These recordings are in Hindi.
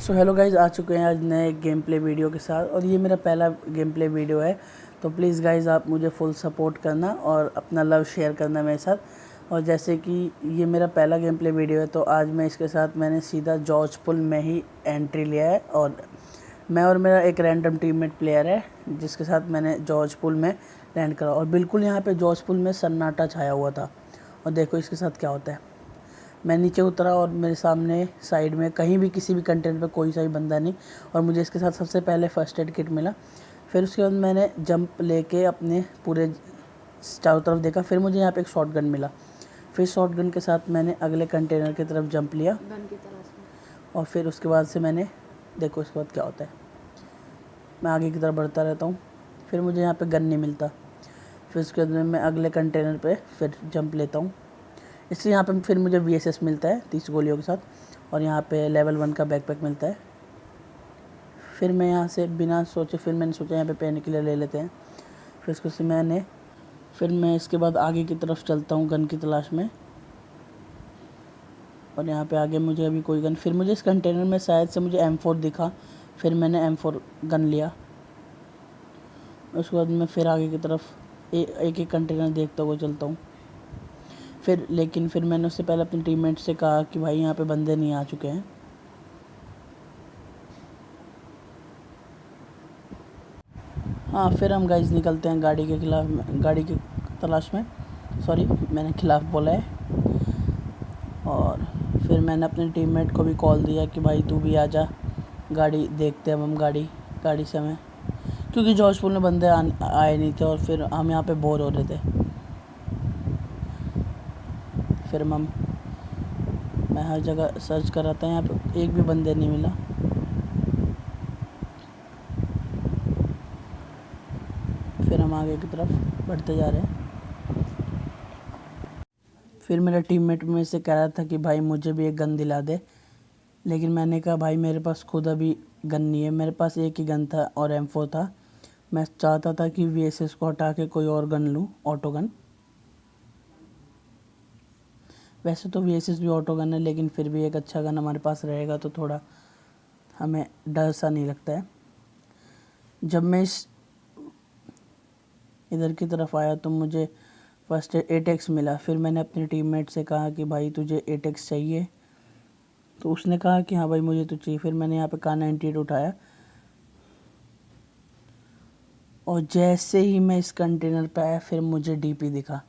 सो हेलो गाइज़, आ चुके हैं आज नए गेम प्ले वीडियो के साथ और ये मेरा पहला गेम प्ले वीडियो है। तो प्लीज़ गाइज़ आप मुझे फुल सपोर्ट करना और अपना लव शेयर करना मेरे साथ। और जैसे कि ये मेरा पहला गेम प्ले वीडियो है तो आज मैं इसके साथ मैंने सीधा जॉर्ज पुल में ही एंट्री लिया है और मैं और मेरा एक रैंडम टीममेट प्लेयर है जिसके साथ मैंने जॉर्ज पुल में लैंड करा। और बिल्कुल यहाँ पे जॉर्ज पुल में सन्नाटा छाया हुआ था और देखो इसके साथ क्या होता है। मैं नीचे उतरा और मेरे सामने साइड में कहीं भी किसी भी कंटेंट पे कोई सा भी बंदा नहीं और मुझे इसके साथ सबसे पहले फर्स्ट एड किट मिला। फिर उसके बाद मैंने जंप लेके अपने पूरे चारों तरफ देखा। फिर मुझे यहाँ पे एक शॉटगन मिला। फिर शॉटगन के साथ मैंने अगले कंटेनर की तरफ जंप लिया और फिर उसके बाद से मैंने देखो इसके बाद क्या होता है। मैं आगे की तरफ बढ़ता रहता हूँ। फिर मुझे यहाँ पे गन नहीं मिलता। फिर उसके बाद मैं अगले कंटेनर पे फिर जंप लेता हूँ। इसलिए यहाँ पे फिर मुझे VSS मिलता है 30 गोलियों के साथ और यहाँ पे लेवल 1 का बैकपैक मिलता है। फिर मैं यहाँ से बिना सोचे फिर मैंने सोचा यहाँ पे पेन किलर ले लेते हैं। फिर उसको से फिर मैं इसके बाद आगे की तरफ चलता हूँ गन की तलाश में और यहाँ पे आगे मुझे अभी कोई गन। फिर मुझे इस कंटेनर में शायद से मुझे M4 दिखा। फिर मैंने M4 गन लिया। उसके बाद मैं फिर आगे की तरफ एक एक कंटेनर देखता हुआ चलता हूँ। लेकिन फिर मैंने उससे पहले अपने टीममेट से कहा कि भाई यहाँ पे बंदे नहीं आ चुके हैं। हाँ, फिर हम गाइस निकलते हैं गाड़ी की तलाश में। सॉरी, मैंने खिलाफ बोला है। और फिर मैंने अपने टीममेट को भी कॉल दिया कि भाई तू भी आ जा, गाड़ी देखते हैं हम गाड़ी से हमें, क्योंकि जॉर्जपुर में बंदे आए नहीं थे और फिर हम यहाँ पे बोर हो रहे थे। फिर मैं हर जगह सर्च कर रहा था, यहाँ पे एक भी बंदे नहीं मिला। फिर हम आगे की तरफ बढ़ते जा रहे हैं। फिर मेरा टीममेट में से कह रहा था कि भाई मुझे भी एक गन दिला दे, लेकिन मैंने कहा भाई मेरे पास खुद अभी गन नहीं है। मेरे पास एक ही गन था और M4 था। मैं चाहता था कि VSS को हटा के कोई और गन लूँ, ऑटो गन। वैसे तो VSS भी ऑटो गन है, लेकिन फिर भी एक अच्छा गन हमारे पास रहेगा तो थोड़ा हमें डर सा नहीं लगता है। जब मैं इधर की तरफ आया तो मुझे फर्स्ट 8x मिला। फिर मैंने अपने टीममेट से कहा कि भाई तुझे 8x चाहिए, तो उसने कहा कि हाँ भाई मुझे तो चाहिए। फिर मैंने यहाँ पे Kar98 उठाया और जैसे ही मैं इस कंटेनर पे आया फिर मुझे DP दिखा।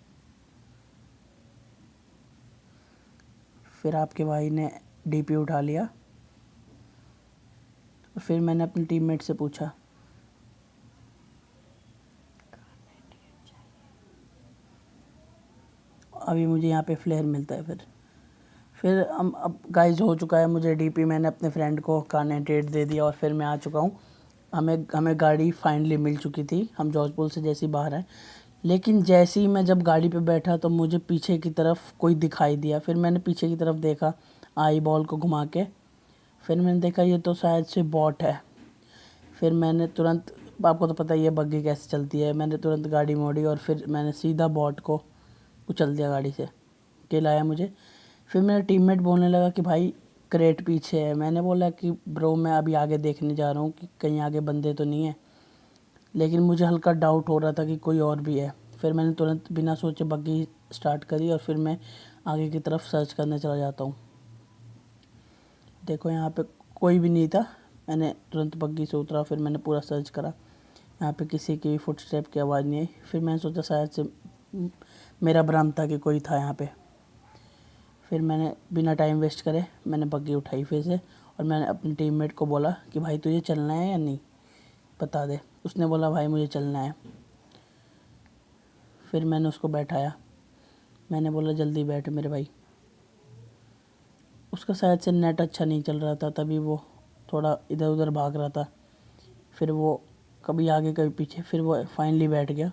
फिर आपके भाई ने DP उठा लिया और फिर मैंने अपने टीममेट से पूछा अभी मुझे यहाँ पे फ्लेयर मिलता है। फिर हम अब गाइज हो चुका है मुझे DP। मैंने अपने फ्रेंड को Kar98 दे दिया और फिर मैं आ चुका हूँ। हमें गाड़ी फाइनली मिल चुकी थी। हम जॉर्जपुर से जैसे ही बाहर आए, लेकिन जैसे ही मैं जब गाड़ी पे बैठा तो मुझे पीछे की तरफ कोई दिखाई दिया। फिर मैंने पीछे की तरफ देखा आई बॉल को घुमा के। फिर मैंने देखा ये तो शायद से बॉट है। फिर मैंने तुरंत, आपको तो पता ही है बग्गी कैसे चलती है, मैंने तुरंत गाड़ी मोड़ी और फिर मैंने सीधा बॉट को उछल दिया गाड़ी से। किल आया मुझे। फिर मेरा टीममेट बोलने लगा कि भाई क्रेट पीछे है। मैंने बोला कि ब्रो मैं अभी आगे देखने जा रहा हूँ कि कहीं आगे बंदे तो नहीं है, लेकिन मुझे हल्का डाउट हो रहा था कि कोई और भी है। फिर मैंने तुरंत बिना सोचे बग्गी स्टार्ट करी और फिर मैं आगे की तरफ सर्च करने चला जाता हूँ। देखो यहाँ पे कोई भी नहीं था। मैंने तुरंत बग्गी से उतरा, फिर मैंने पूरा सर्च करा। यहाँ पे किसी की फुटस्टेप की आवाज़ नहीं आई। फिर मैंने सोचा शायद से मेरा भ्रम था कि कोई था यहाँ पे। फिर मैंने बिना टाइम वेस्ट करे मैंने बग्गी उठाई फिर से और मैंने अपने टीममेट को बोला कि भाई तुझे चलना है या नहीं, बता दे। उसने बोला भाई मुझे चलना है। फिर मैंने उसको बैठाया। मैंने बोला जल्दी बैठ मेरे भाई। उसका शायद से नेट अच्छा नहीं चल रहा था, तभी वो थोड़ा इधर उधर भाग रहा था। फिर वो कभी आगे कभी पीछे, फिर वो फाइनली बैठ गया।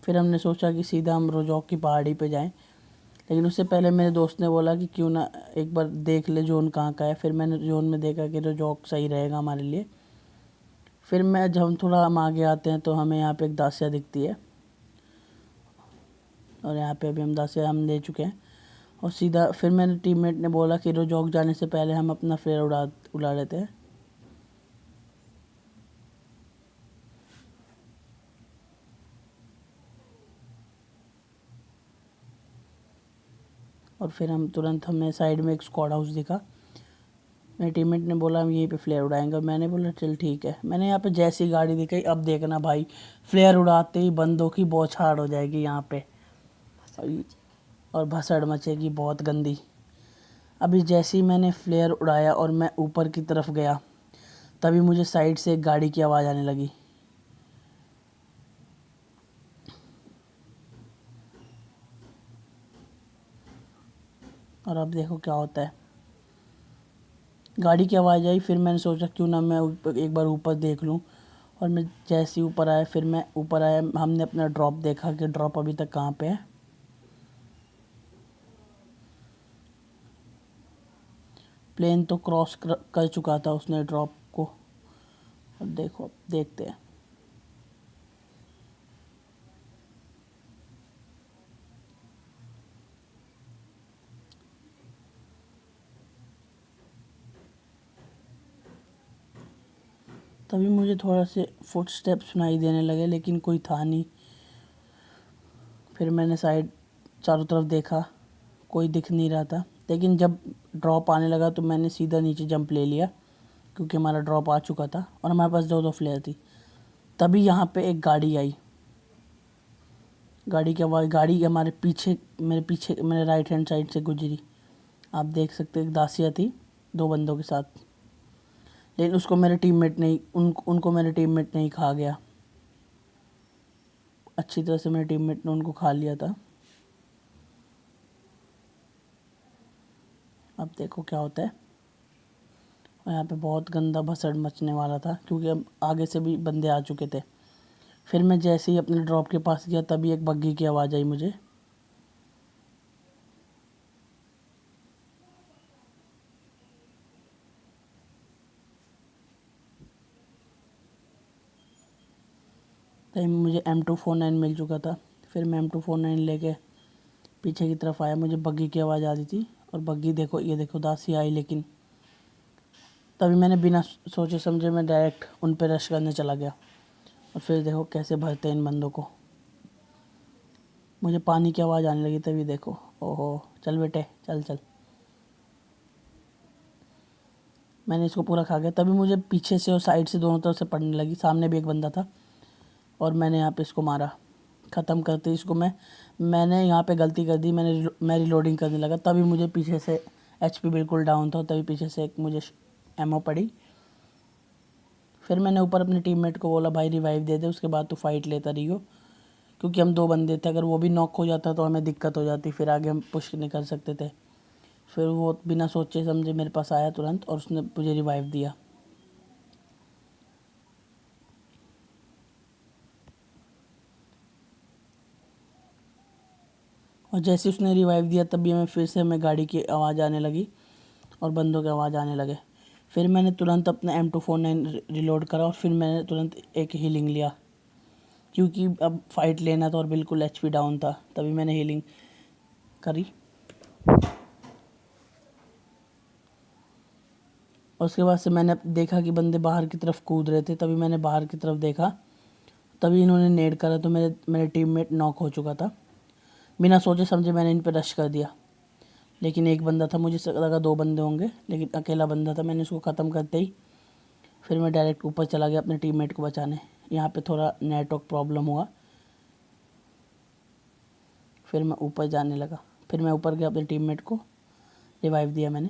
फिर हमने सोचा कि सीधा हम रोजौक की पहाड़ी पे जाएं, लेकिन उससे पहले मेरे दोस्त ने बोला कि क्यों ना एक बार देख ले जोन कहाँ का है। फिर मैंने जोन में देखा कि रोजौक सही रहेगा हमारे लिए। फिर जब हम आगे आते हैं तो हमें यहाँ पे एक दासिया दिखती है और यहाँ पे अभी हम दासिया ले चुके हैं और सीधा फिर मेरे टीममेट ने बोला कि रोजॉक जाने से पहले हम अपना फ्लेयर उड़ा लेते हैं। और फिर हमें साइड में एक स्क्वाड हाउस दिखा। मेरे टीममेट ने बोला हम यहीं पे फ्लेयर उड़ाएंगे, और मैंने बोला चल ठीक है। मैंने यहाँ पे जैसी गाड़ी दिखाई, अब देखना भाई फ्लेयर उड़ाते ही बंदों की बौछार हो जाएगी यहाँ पे, और भसड़ मचेगी बहुत गंदी। अभी जैसे ही मैंने फ्लेयर उड़ाया और मैं ऊपर की तरफ गया, तभी मुझे साइड से एक गाड़ी की आवाज़ आने लगी। और अब देखो क्या होता है। गाड़ी की आवाज़ आई, फिर मैंने सोचा क्यों ना मैं एक बार ऊपर देख लूं। और मैं जैसे ही ऊपर आया, फिर मैं ऊपर आया, हमने अपना ड्रॉप देखा कि ड्रॉप अभी तक कहाँ पे है। प्लेन तो क्रॉस कर चुका था उसने ड्रॉप को। और देखो देखते हैं। तभी मुझे थोड़ा से फुटस्टेप सुनाई देने लगे, लेकिन कोई था नहीं। फिर मैंने साइड चारों तरफ देखा, कोई दिख नहीं रहा था। लेकिन जब ड्रॉप आने लगा तो मैंने सीधा नीचे जंप ले लिया, क्योंकि हमारा ड्रॉप आ चुका था और हमारे पास दो फ्लेयर थी। तभी यहाँ पे एक गाड़ी आई। गाड़ी की आवाज़, गाड़ी हमारे पीछे, मेरे राइट हैंड साइड से गुजरी। आप देख सकते एक दासिया थी 2 बंदों के साथ। लेकिन उसको मेरे टीममेट नहीं उनको मेरे टीममेट नहीं खा गया। अच्छी तरह से मेरे टीममेट ने उनको खा लिया था। अब देखो क्या होता है। और यहाँ पे बहुत गंदा भसड़ मचने वाला था, क्योंकि अब आगे से भी बंदे आ चुके थे। फिर मैं जैसे ही अपने ड्रॉप के पास गया, तभी एक बग्गी की आवाज़ आई मुझे। तभी मुझे M249 मिल चुका था। फिर मैं M249 लेके पीछे की तरफ आया। मुझे बग्गी की आवाज़ आ रही थी, और बग्गी देखो, ये देखो दासी आई। लेकिन तभी मैंने बिना सोचे समझे मैं डायरेक्ट उन पर रश करने चला गया। और फिर देखो कैसे भरते हैं इन बंदों को। मुझे पानी की आवाज़ आने लगी, तभी देखो, ओहो चल बेटे चल चल। मैंने इसको पूरा खा गया। तभी मुझे पीछे से और साइड से दोनों तरफ से पड़ने लगी। सामने भी एक बंदा था, और मैंने यहाँ पे इसको मारा। ख़त्म करते इसको मैंने यहाँ पे गलती कर दी। मैं रिलोडिंग करने लगा, तभी मुझे पीछे से HP बिल्कुल डाउन था, तभी पीछे से एक मुझे एमओ पड़ी। फिर मैंने ऊपर अपने टीममेट को बोला भाई रिवाइव दे दे, उसके बाद तो फाइट लेता रहियो, क्योंकि हम 2 बंदे थे। अगर वो भी नॉक हो जाता तो हमें दिक्कत हो जाती, फिर आगे हम पुश नहीं कर सकते थे। फिर वो बिना सोचे समझे मेरे पास आया तुरंत, और उसने मुझे रिवाइव दिया। और जैसे उसने रिवाइव दिया, तभी हमें गाड़ी की आवाज़ आने लगी और बंदों की आवाज़ आने लगे। फिर मैंने तुरंत अपना M249 रिलोड करा, और फिर मैंने तुरंत एक हीलिंग लिया, क्योंकि अब फाइट लेना था और बिल्कुल HP डाउन था। तभी मैंने हीलिंग करी। और उसके बाद से मैंने देखा कि बंदे बाहर की तरफ कूद रहे थे, तभी मैंने बाहर की तरफ देखा। तभी इन्होंने नेड करा, तो मेरे टीममेट नॉक हो चुका था। बिना सोचे समझे मैंने इन पर रश कर दिया। लेकिन एक बंदा था, मुझे लगा 2 बंदे होंगे, लेकिन अकेला बंदा था। मैंने उसको ख़त्म करते ही फिर मैं डायरेक्ट ऊपर चला गया अपने टीममेट को बचाने। यहाँ पे थोड़ा नेटवर्क प्रॉब्लम हुआ, फिर मैं ऊपर जाने लगा। फिर मैं ऊपर गया, अपने टीममेट को रिवाइव दिया मैंने।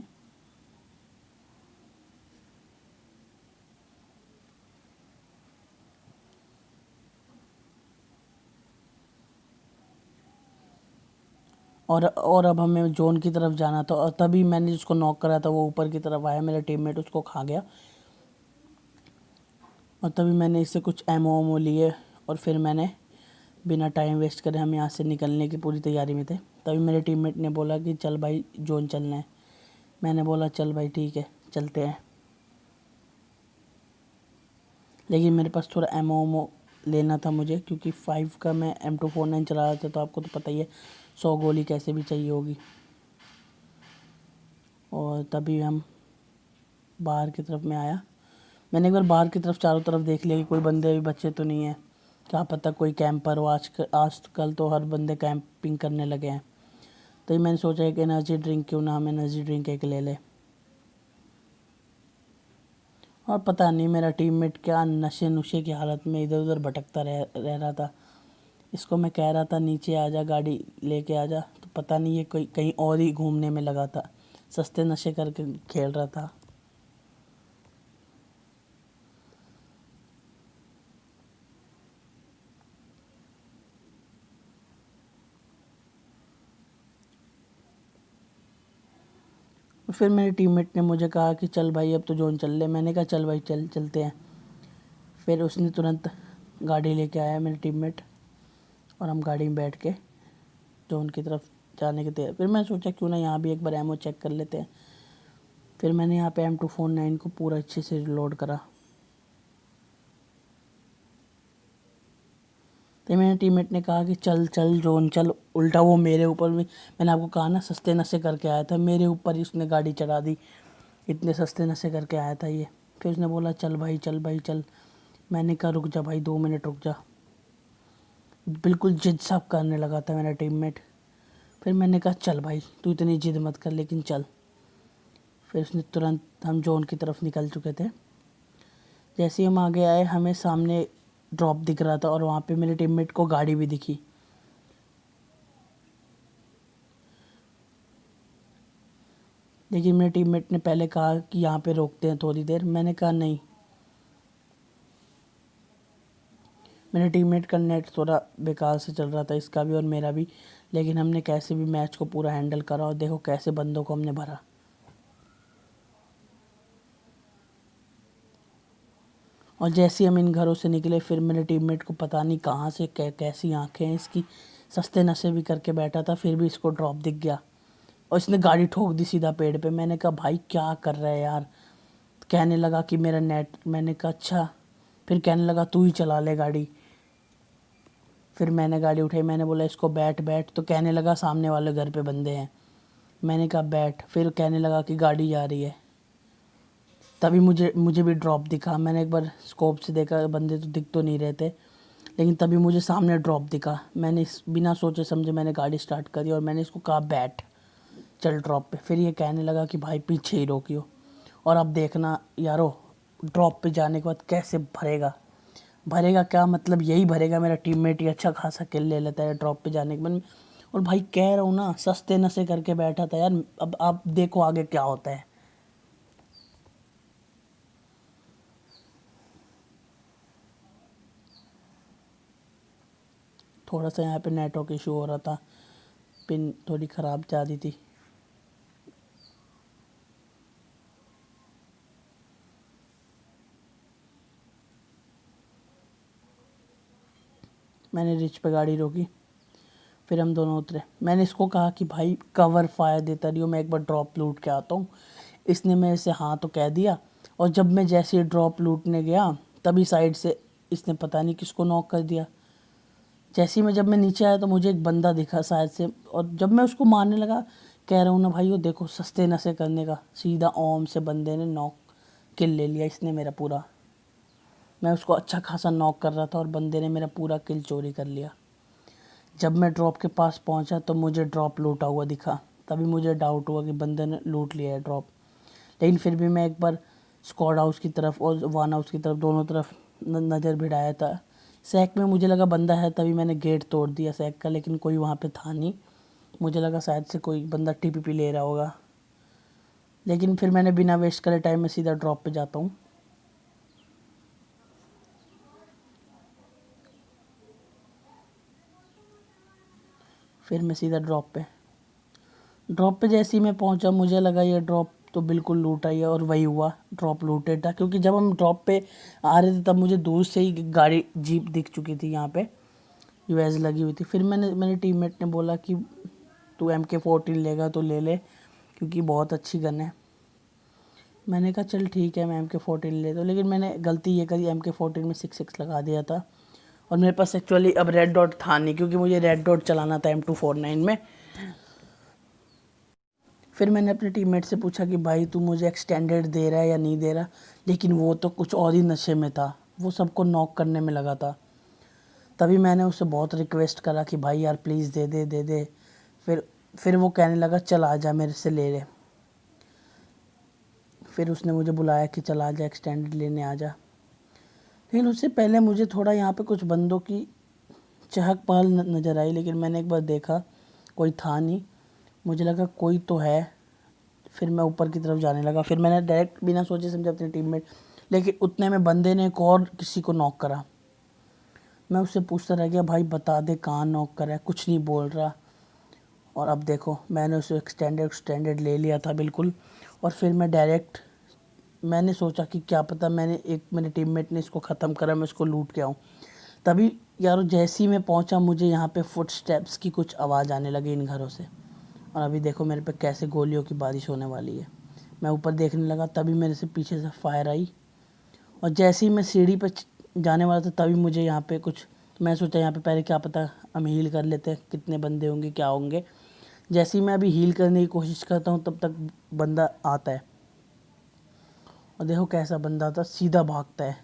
और अब हमें जोन की तरफ जाना था, और तभी मैंने जिसको नॉक करा था वो ऊपर की तरफ आया। मेरा टीममेट उसको खा गया, और तभी मैंने इससे कुछ एमओ लिए, और फिर मैंने बिना टाइम वेस्ट करे, हम यहाँ से निकलने की पूरी तैयारी में थे। तभी मेरे टीममेट ने बोला कि चल भाई जोन चलना है। मैंने बोला चल भाई ठीक है चलते हैं। लेकिन मेरे पास थोड़ा एमओ लेना था मुझे, क्योंकि 5 का मैं M249 चला रहा था, तो आपको तो पता ही है 100 गोली कैसे भी चाहिए होगी। और तभी हम बाहर की तरफ में आया। मैंने एक बार बाहर की तरफ चारों तरफ देख लिया कि कोई बंदे भी बच्चे तो नहीं है, क्या पता कोई कैंपर हो। आजकल तो हर बंदे कैंपिंग करने लगे हैं। तो मैंने सोचा एक एनर्जी ड्रिंक क्यों ना हम एनर्जी ड्रिंक एक ले ले। और पता नहीं मेरा टीममेट क्या नशे नुशे की हालत में इधर उधर भटकता रह रहा था। इसको मैं कह रहा था नीचे आ जा, गाड़ी लेके आ जा, तो पता नहीं ये कोई कहीं और ही घूमने में लगा था, सस्ते नशे करके खेल रहा था। फिर मेरे टीममेट ने मुझे कहा कि चल भाई अब तो जोन चल ले। मैंने कहा चल भाई चलते हैं। फिर उसने तुरंत गाड़ी लेके आया मेरे टीममेट, और हम गाड़ी में बैठ के जोन की तरफ जाने के थे। फिर मैं सोचा क्यों ना यहाँ भी एक बार एमओ चेक कर लेते हैं। फिर मैंने यहाँ पे M249 को पूरा अच्छे से रिलोड करा। तो मेरे टीममेट ने कहा कि चल चल जोन चल। उल्टा वो मेरे ऊपर में, मैंने आपको कहा ना सस्ते नशे करके आया था, मेरे ऊपर ही उसने गाड़ी चढ़ा दी। इतने सस्ते नशे करके आया था ये। फिर उसने बोला चल भाई चल भाई चल। मैंने कहा रुक जा भाई 2 मिनट रुक जा। बिल्कुल जिद सा करने लगा था मेरा टीममेट। फिर मैंने कहा चल भाई तू इतनी जिद मत कर, लेकिन चल। फिर उसने तुरंत, हम जोन की तरफ निकल चुके थे। जैसे ही हम आगे आए हमें सामने ड्रॉप दिख रहा था, और वहाँ पे मेरे टीममेट को गाड़ी भी दिखी। लेकिन मेरे टीममेट ने पहले कहा कि यहाँ पे रोकते हैं थोड़ी देर। मैंने कहा नहीं। मेरे टीममेट का नेट थोड़ा बेकार से चल रहा था, इसका भी और मेरा भी। लेकिन हमने कैसे भी मैच को पूरा हैंडल करा, और देखो कैसे बंदों को हमने भरा। और जैसे हम इन घरों से निकले, फिर मेरे टीममेट को पता नहीं कहाँ से कैसी आंखें हैं इसकी, सस्ते नशे भी करके बैठा था, फिर भी इसको ड्रॉप दिख गया और इसने गाड़ी ठोक दी सीधा पेड़ पे। मैंने कहा भाई क्या कर रहा है यार। कहने लगा कि मेरा नेट। मैंने कहा अच्छा। फिर कहने लगा तू ही चला ले गाड़ी। फिर मैंने गाड़ी उठाई, मैंने बोला इसको बैठ बैठ, तो कहने लगा सामने वाले घर पे बंदे हैं। मैंने कहा बैठ। फिर कहने लगा कि गाड़ी जा रही है। तभी मुझे मुझे भी ड्रॉप दिखा। मैंने एक बार स्कोप से देखा, बंदे तो दिख तो नहीं रहे थे, लेकिन तभी मुझे सामने ड्रॉप दिखा। मैंने बिना सोचे समझे मैंने गाड़ी स्टार्ट करी, और मैंने इसको कहा बैठ चल ड्रॉप पे। फिर ये कहने लगा कि भाई पीछे ही रोकियो। और अब देखना यारो, ड्रॉप पे जाने के बाद कैसे भरेगा। भरेगा क्या मतलब, यही भरेगा मेरा टीममेट ही अच्छा खासा किल ले लेता है ड्रॉप पे जाने के बाद। और भाई कह रहा हूँ ना, सस्ते नशे करके बैठा था यार। अब आप देखो आगे क्या होता है। थोड़ा सा यहाँ पे नेटवर्क इशू हो रहा था, पिन थोड़ी ख़राब जा रही थी। मैंने रिच पे गाड़ी रोकी, फिर हम दोनों उतरे। मैंने इसको कहा कि भाई कवर फायर देता रही हो, मैं एक बार ड्रॉप लूट के आता हूँ। इसने मेरे से हाँ तो कह दिया, और जब मैं जैसे ही ड्रॉप लूटने गया, तभी साइड से इसने पता नहीं किसको नॉक कर दिया। जैसे ही जब मैं नीचे आया तो मुझे एक बंदा दिखा शायद से, और जब मैं उसको मारने लगा, कह रहा हूँ ना भाई वो देखो सस्ते नशे करने का, सीधा ओम से बंदे ने नॉक किल ले लिया इसने मेरा पूरा। मैं उसको अच्छा खासा नॉक कर रहा था, और बंदे ने मेरा पूरा किल चोरी कर लिया। जब मैं ड्रॉप के पास पहुंचा तो मुझे ड्रॉप लूटा हुआ दिखा। तभी मुझे डाउट हुआ कि बंदे ने लूट लिया है ड्रॉप। लेकिन फिर भी मैं एक बार स्क्वाड हाउस की तरफ और वन हाउस की तरफ, दोनों तरफ नज़र भिड़ाया था। सैक में मुझे लगा बंदा है, तभी मैंने गेट तोड़ दिया सैक का, लेकिन कोई वहाँ पे था नहीं। मुझे लगा शायद से कोई बंदा टीपीपी ले रहा होगा। लेकिन फिर मैंने बिना वेस्ट करे टाइम में सीधा ड्रॉप पे जाता हूँ। फिर मैं सीधा ड्रॉप पे जैसे ही मैं पहुंचा, मुझे लगा ये ड्रॉप तो बिल्कुल लूटा ही है, और वही हुआ, ड्रॉप लूटेड था। क्योंकि जब हम ड्रॉप पे आ रहे थे तब मुझे दूर से ही गाड़ी जीप दिख चुकी थी, यहाँ पे यूएस लगी हुई थी। फिर मेरे टीममेट ने बोला कि तू MK14 लेगा तो ले ले, क्योंकि बहुत अच्छी गन है। मैंने कहा चल ठीक है मैं MK14 ले तो, लेकिन मैंने गलती ये करी, MK14 में 6.6 लगा दिया था। और मेरे पास एक्चुअली अब रेड डॉट था नहीं, क्योंकि मुझे रेड डॉट चलाना था M249 में। फिर मैंने अपने टीममेट से पूछा कि भाई तू मुझे एक्सटेंडेड दे रहा है या नहीं दे रहा, लेकिन वो तो कुछ और ही नशे में था, वो सबको नॉक करने में लगा था। तभी मैंने उससे बहुत रिक्वेस्ट करा कि भाई यार प्लीज़ दे दे दे दे। फिर वो कहने लगा चल आ जा मेरे से ले ले। फिर उसने मुझे बुलाया कि चल आ जा एक्सटेंडेड लेने आ जा। लेकिन उससे पहले मुझे थोड़ा यहाँ पे कुछ बंदों की चहक पहल नज़र आई, लेकिन मैंने एक बार देखा कोई था नहीं, मुझे लगा कोई तो है। फिर मैं ऊपर की तरफ जाने लगा। फिर मैंने डायरेक्ट बिना सोचे समझे अपने टीममेट, लेकिन उतने में बंदे ने एक और किसी को नॉक करा। मैं उससे पूछता रह गया भाई बता दे कहाँ नॉक करा है, कुछ नहीं बोल रहा। और अब देखो मैंने उसे एक्सटेंडेड ले लिया था बिल्कुल। और फिर मैंने सोचा कि क्या पता मेरे टीममेट ने इसको ख़त्म करा, मैं इसको लूट के आऊँ। तभी यार जैसे ही मैं पहुँचा मुझे यहाँ पे फुटस्टेप्स की कुछ आवाज़ आने लगी इन घरों से। और अभी देखो मेरे पे कैसे गोलियों की बारिश होने वाली है। मैं ऊपर देखने लगा, तभी मेरे से पीछे से फायर आई। और जैसे ही मैं सीढ़ी पे जाने वाला था तभी मुझे यहाँ पे कुछ, मैं सोचा यहाँ पे पहले क्या पता हम हील कर लेते हैं, कितने बंदे होंगे क्या होंगे। जैसे ही मैं अभी हील करने की कोशिश करता हूँ तब तक बंदा आता है। और देखो कैसा बंदा था, सीधा भागता है।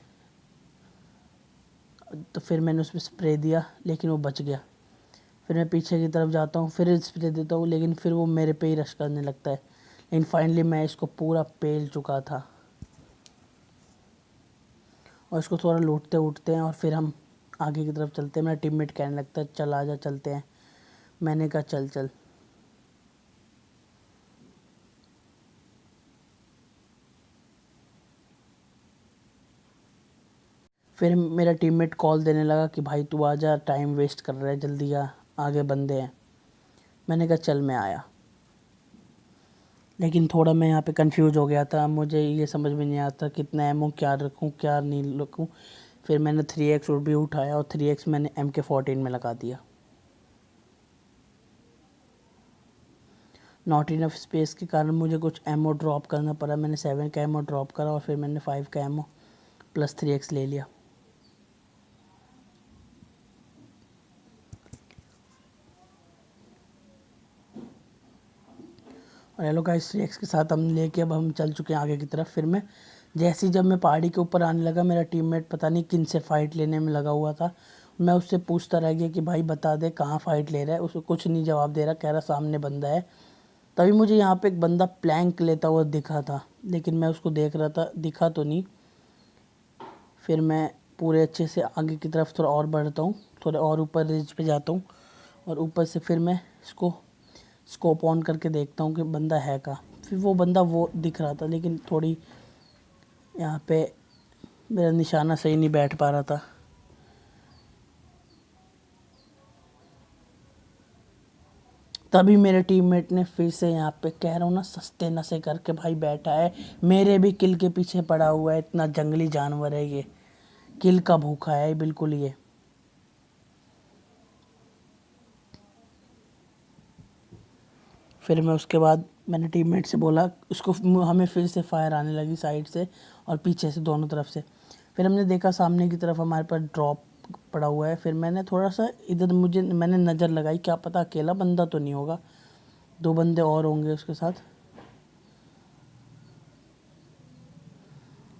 तो फिर मैंने उस पर स्प्रे दिया लेकिन वो बच गया। फिर मैं पीछे की तरफ जाता हूँ, फिर स्प्रे देता हूँ, लेकिन फिर वो मेरे पे ही रश करने लगता है। लेकिन फाइनली मैं इसको पूरा पेल चुका था। और इसको थोड़ा लूटते उठते हैं और फिर हम आगे की तरफ चलते हैं। मेरा टीममेट कहने लगता है चल आजा चलते हैं। मैंने कहा चल चल। फिर मेरा टीममेट कॉल देने लगा कि भाई तू आजा, टाइम वेस्ट कर रहा है, जल्दी आ, आगे बंदे हैं। मैंने कहा चल मैं आया। लेकिन थोड़ा मैं यहाँ पे कंफ्यूज हो गया था, मुझे ये समझ में नहीं आता कितना एमओ क्या रखूँ क्या नहीं रखूँ। फिर मैंने 3x भी उठाया और 3x मैंने MK14 में लगा दिया। नॉट इनफ स्पेस के कारण मुझे कुछ एमओ ड्रॉप करना पड़ा। मैंने 7 का एमओ ड्रॉप करा और फिर मैंने 5 का एमओ प्लस 3x ले लिया। और हेलो गाइस, 3x के साथ हम लेके अब हम चल चुके हैं आगे की तरफ। फिर मैं जैसे ही जब मैं पहाड़ी के ऊपर आने लगा, मेरा टीममेट पता नहीं किन से फ़ाइट लेने में लगा हुआ था। मैं उससे पूछता रह गया कि भाई बता दे कहाँ फ़ाइट ले रहा है। उसको कुछ नहीं जवाब दे रहा, कह रहा सामने बंदा है। तभी मुझे यहाँ पे एक बंदा प्लैंक लेता हुआ दिखा था, लेकिन मैं उसको देख रहा था, दिखा तो नहीं। फिर मैं पूरे अच्छे से आगे की तरफ थोड़ा और बढ़ता हूँ, थोड़ा और ऊपर रिज पे जाता हूँ। और ऊपर से फिर मैं इसको स्कोप ऑन करके देखता हूँ कि बंदा है का। फिर वो बंदा वो दिख रहा था, लेकिन थोड़ी यहाँ पे मेरा निशाना सही नहीं बैठ पा रहा था। तभी मेरे टीममेट ने फिर से यहाँ पे, कह रहा हूँ ना, सस्ते नशे करके भाई बैठा है, मेरे भी किल के पीछे पड़ा हुआ है। इतना जंगली जानवर है ये, किल का भूखा है बिल्कुल ये। फिर मैं उसके बाद मैंने टीममेट से बोला, उसको हमें फिर से फायर आने लगी साइड से और पीछे से, दोनों तरफ से। फिर हमने देखा सामने की तरफ हमारे पास ड्रॉप पड़ा हुआ है। फिर मैंने थोड़ा सा इधर, मैंने नज़र लगाई, क्या पता अकेला बंदा तो नहीं होगा, 2 बंदे और होंगे उसके साथ।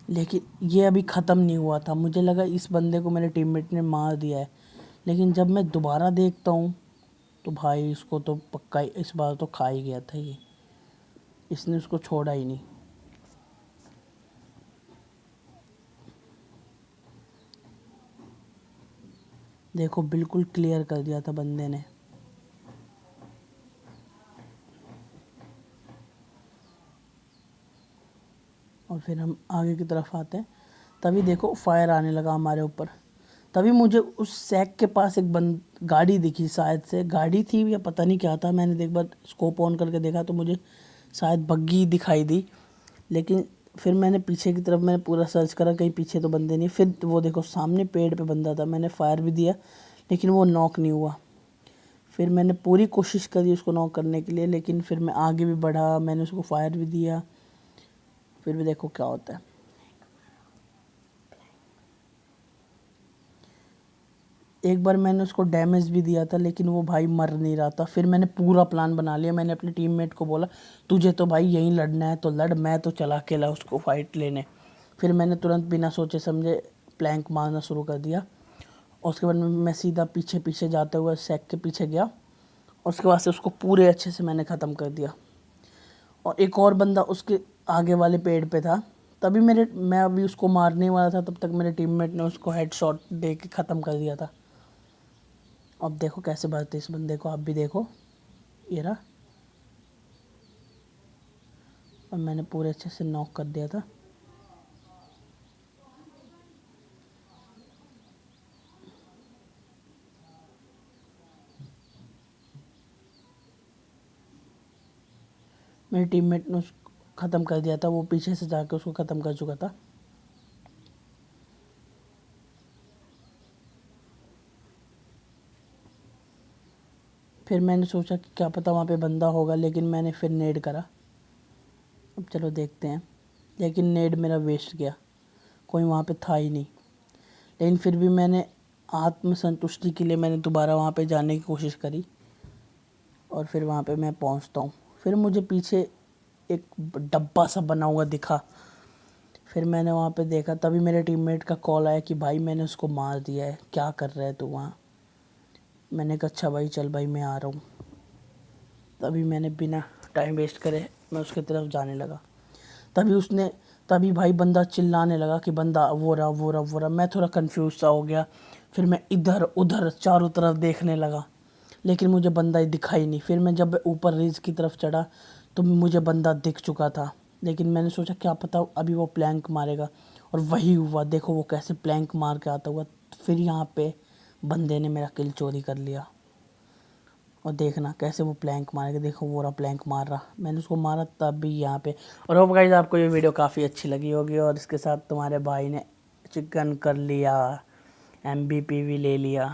लेकिन ये अभी ख़त्म नहीं हुआ था, मुझे लगा इस बंदे को मेरे टीममेट ने मार दिया है। लेकिन जब मैं दोबारा देखता हूँ तो भाई इसको तो पक्का इस बार तो खा ही गया था ये, इसने उसको छोड़ा ही नहीं। देखो बिल्कुल क्लियर कर दिया था बंदे ने। और फिर हम आगे की तरफ आते हैं, तभी देखो फायर आने लगा हमारे ऊपर। तभी मुझे उस सैक के पास एक गाड़ी दिखी, शायद से गाड़ी थी या पता नहीं क्या था। मैंने एक बार स्कोप ऑन करके देखा तो मुझे शायद बग्गी दिखाई दी। लेकिन फिर मैंने पीछे की तरफ मैंने पूरा सर्च करा, कहीं पीछे तो बंदे नहीं। फिर वो देखो सामने पेड़ पे बंदा था, मैंने फायर भी दिया लेकिन वो नॉक नहीं हुआ। फिर मैंने पूरी कोशिश करी उसको नॉक करने के लिए, लेकिन फिर मैं आगे भी बढ़ा, मैंने उसको फायर भी दिया। फिर भी देखो क्या होता है। एक बार मैंने उसको डैमेज भी दिया था, लेकिन वो भाई मर नहीं रहा था। फिर मैंने पूरा प्लान बना लिया। मैंने अपने टीममेट को बोला, तुझे तो भाई यहीं लड़ना है तो लड़, मैं तो चला अकेला उसको फाइट लेने। फिर मैंने तुरंत बिना सोचे समझे प्लैंक मारना शुरू कर दिया। और उसके बाद मैं सीधा पीछे पीछे जाते हुए सैक के पीछे गया, और उसके बाद से उसको पूरे अच्छे से मैंने ख़त्म कर दिया। और एक और बंदा उसके आगे वाले पेड़ पे था। तभी मैं अभी उसको मारने वाला था, तब तक मेरे टीममेट ने उसको हेडशॉट दे के ख़त्म कर दिया था। अब देखो कैसे भरते इस बंदे को, आप भी देखो, ये रहा। और मैंने पूरे अच्छे से नॉक कर दिया था। मेरे टीममेट ने उसको ख़त्म कर दिया था, वो पीछे से जाके उसको ख़त्म कर चुका था। फिर मैंने सोचा कि क्या पता वहाँ पे बंदा होगा, लेकिन मैंने फिर नेड करा। अब चलो देखते हैं, लेकिन नेड मेरा वेस्ट गया, कोई वहाँ पे था ही नहीं। लेकिन फिर भी मैंने आत्मसंतुष्टि के लिए मैंने दोबारा वहाँ पे जाने की कोशिश करी, और फिर वहाँ पे मैं पहुँचता हूँ। फिर मुझे पीछे एक डब्बा सा बना हुआ दिखा। फिर मैंने वहाँ पे देखा, तभी मेरे टीममेट का कॉल आया कि भाई मैंने उसको मार दिया है, क्या कर रहा है तू वहाँ। मैंने कहा अच्छा भाई, चल भाई मैं आ रहा हूँ। तभी मैंने बिना टाइम वेस्ट करे मैं उसकी तरफ जाने लगा। तभी भाई बंदा चिल्लाने लगा कि बंदा वो रहा वो रहा वो रहा। मैं थोड़ा कंफ्यूज सा हो गया। फिर मैं इधर उधर चारों तरफ देखने लगा, लेकिन मुझे बंदा दिखाई नहीं। फिर मैं जब ऊपर रिज की तरफ चढ़ा तो मुझे बंदा दिख चुका था, लेकिन मैंने सोचा क्या पता अभी वो प्लैंक मारेगा, और वही हुआ। देखो वो कैसे प्लैंक मार के आता हुआ। फिर यहाँ पे बंदे ने मेरा किल चोरी कर लिया। और देखना कैसे वो प्लैंक मारेगा, देखो वो रहा प्लैंक मार रहा। मैंने उसको मारा तब भी यहाँ पे। और होप गाइस आपको ये वीडियो काफ़ी अच्छी लगी होगी, और इसके साथ तुम्हारे भाई ने चिकन कर लिया, MVP भी ले लिया।